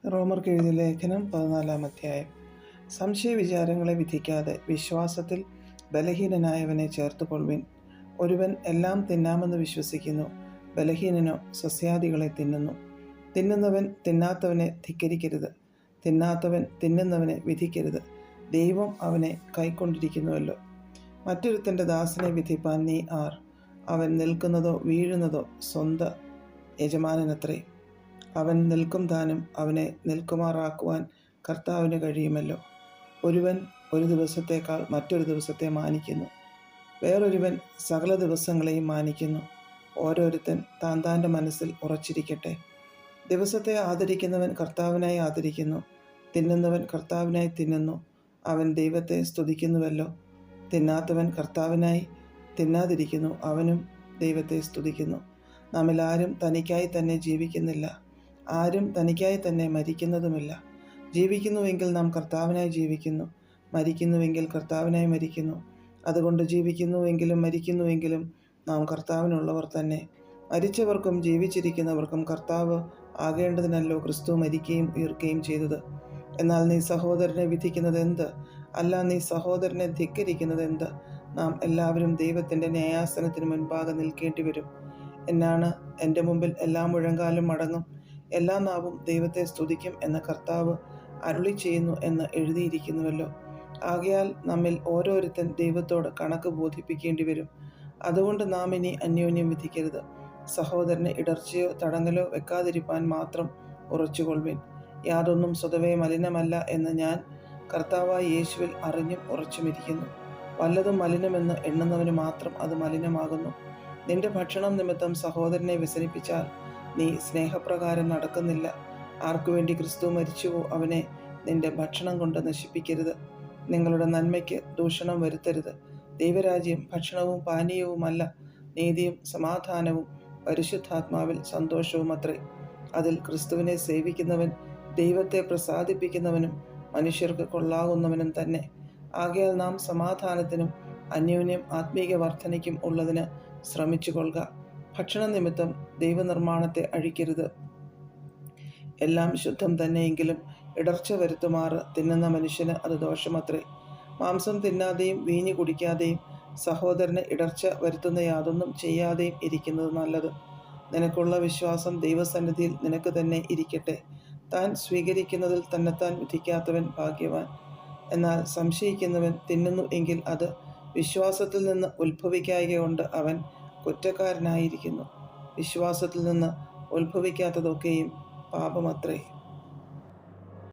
റോമർക്ക് എഴുതിയ ലേഖനം 14-ാം അധ്യായം. സംശയ വിചാരങ്ങളെ വിധിക്കാതെ വിശ്വാസത്തിൽ ബലഹീനനായവനെ ചേർത്തുകൊള്ളുവിൻ. ഒരുവൻ എല്ലാം തിന്നാമെന്ന് വിശ്വസിക്കുന്നു, ബലഹീനനോ സസ്യാദികളെ തിന്നുന്നു. തിന്നുന്നവൻ തിന്നാത്തവനെ ധിക്കരിക്കരുത്, തിന്നാത്തവൻ തിന്നുന്നവനെ വിധിക്കരുത്. ദൈവം അവനെ കൈക്കൊണ്ടിരിക്കുന്നുവല്ലോ. മറ്റൊരുത്തൻ്റെ ദാസനെ വിധിപ്പാൻ നീ ആർ? അവൻ നിൽക്കുന്നതോ വീഴുന്നതോ സ്വന്ത യജമാനനത്രേ. അവൻ നിൽക്കും താനും അവനെ നിൽക്കുമാറാക്കുവാൻ കർത്താവിന് കഴിയുമല്ലോ. ഒരുവൻ ഒരു ദിവസത്തേക്കാൾ മറ്റൊരു ദിവസത്തെ മാനിക്കുന്നു, വേറൊരുവൻ സകല ദിവസങ്ങളെയും മാനിക്കുന്നു. ഓരോരുത്തൻ താൻ താൻ്റെ മനസ്സിൽ ഉറച്ചിരിക്കട്ടെ. ദിവസത്തെ ആദരിക്കുന്നവൻ കർത്താവിനായി ആദരിക്കുന്നു, തിന്നുന്നവൻ കർത്താവിനായി തിന്നുന്നു, അവൻ ദൈവത്തെ സ്തുതിക്കുന്നുവല്ലോ. തിന്നാത്തവൻ കർത്താവിനായി തിന്നാതിരിക്കുന്നു, അവനും ദൈവത്തെ സ്തുതിക്കുന്നു. നമ്മിൽ ആരും തനിക്കായി തന്നെ ജീവിക്കുന്നില്ല, ആരും തനിക്കായി തന്നെ മരിക്കുന്നതുമില്ല. ജീവിക്കുന്നുവെങ്കിൽ നാം കർത്താവിനായി ജീവിക്കുന്നു, മരിക്കുന്നുവെങ്കിൽ കർത്താവിനായി മരിക്കുന്നു. അതുകൊണ്ട് ജീവിക്കുന്നുവെങ്കിലും മരിക്കുന്നുവെങ്കിലും നാം കർത്താവിനുള്ളവർ തന്നെ. മരിച്ചവർക്കും ജീവിച്ചിരിക്കുന്നവർക്കും കർത്താവ് ആകേണ്ടതിനല്ലോ ക്രിസ്തു മരിക്കുകയും ഉയർക്കുകയും ചെയ്തത്. എന്നാൽ നീ സഹോദരനെ വിധിക്കുന്നത് എന്ത്? അല്ല, നീ സഹോദരനെ ധിക്കരിക്കുന്നത് എന്ത്? നാം എല്ലാവരും ദൈവത്തിൻ്റെ ന്യായാസനത്തിന് മുൻപാകെ നിൽക്കേണ്ടി വരും. എന്നാണ് എൻ്റെ മുമ്പിൽ എല്ലാ മുഴങ്കാലും മടങ്ങും, എല്ലാ നാവും ദൈവത്തെ സ്തുതിക്കും എന്ന് കർത്താവ് അരുളി ചെയ്യുന്നു എന്ന് എഴുതിയിരിക്കുന്നുവല്ലോ. ആകയാൽ നമ്മിൽ ഓരോരുത്തൻ ദൈവത്തോട് കണക്ക് ബോധിപ്പിക്കേണ്ടി വരും. അതുകൊണ്ട് നാം ഇനി അന്യോന്യം വിധിക്കരുത്. സഹോദരന് ഇടർച്ചയോ തടങ്ങലോ വെക്കാതിരിപ്പാൻ മാത്രം ഉറച്ചുകൊള്ളുവിൻ. യാതൊന്നും സ്വതവേ മലിനമല്ല എന്ന് ഞാൻ കർത്താവായ യേശുവിൽ അറിഞ്ഞും ഉറച്ചുമിരിക്കുന്നു. വല്ലതും മലിനമെന്ന് എണ്ണുന്നവന് മാത്രം അത് മലിനമാകുന്നു. നിന്റെ ഭക്ഷണം നിമിത്തം സഹോദരനെ വ്യസനിപ്പിച്ചാൽ നീ സ്നേഹപ്രകാരം നടക്കുന്നില്ല. ആർക്കുവേണ്ടി ക്രിസ്തു മരിച്ചുവോ അവനെ നിന്റെ ഭക്ഷണം കൊണ്ട് നശിപ്പിക്കരുത്. നിങ്ങളുടെ നന്മയ്ക്ക് ദൂഷണം വരുത്തരുത്. ദൈവരാജ്യം ഭക്ഷണവും പാനീയവുമല്ല, നീതിയും സമാധാനവും പരിശുദ്ധാത്മാവിൽ സന്തോഷവും അത്രേ. അതിൽ ക്രിസ്തുവിനെ സേവിക്കുന്നവൻ ദൈവത്തെ പ്രസാദിപ്പിക്കുന്നവനും മനുഷ്യർക്ക് കൊള്ളാകുന്നവനും തന്നെ. ആകയാൽ നാം സമാധാനത്തിനും അന്യോന്യം ആത്മീക വർധനയ്ക്കും ഉള്ളതിന് ശ്രമിച്ചു കൊള്ളുക. ഭക്ഷണ നിമിത്തം ദൈവനിർമ്മാണത്തെ അഴിക്കരുത്. എല്ലാം ശുദ്ധം തന്നെയെങ്കിലും ഇടർച്ച വരുത്തുമാറ് തിന്നുന്ന മനുഷ്യന് അത് ദോഷമത്രേ. മാംസം തിന്നാതെയും വീഞ്ഞു കുടിക്കാതെയും സഹോദരന് ഇടർച്ച വരുത്തുന്ന യാതൊന്നും ചെയ്യാതെയും ഇരിക്കുന്നത് നല്ലത്. നിനക്കുള്ള വിശ്വാസം ദൈവസന്നിധിയിൽ നിനക്ക് തന്നെ ഇരിക്കട്ടെ. താൻ സ്വീകരിക്കുന്നതിൽ തന്നെത്താൻ വിധിക്കാത്തവൻ ഭാഗ്യവാൻ. എന്നാൽ സംശയിക്കുന്നവൻ തിന്നുന്നു എങ്കിൽ അത് വിശ്വാസത്തിൽ നിന്ന് ഉത്ഭവിക്കായ്ക കൊണ്ട് അവൻ കുറ്റക്കാരനായിരിക്കുന്നു. വിശ്വാസത്തിൽ നിന്ന് ഉത്ഭവിക്കാത്തതൊക്കെയും പാപമത്രേ.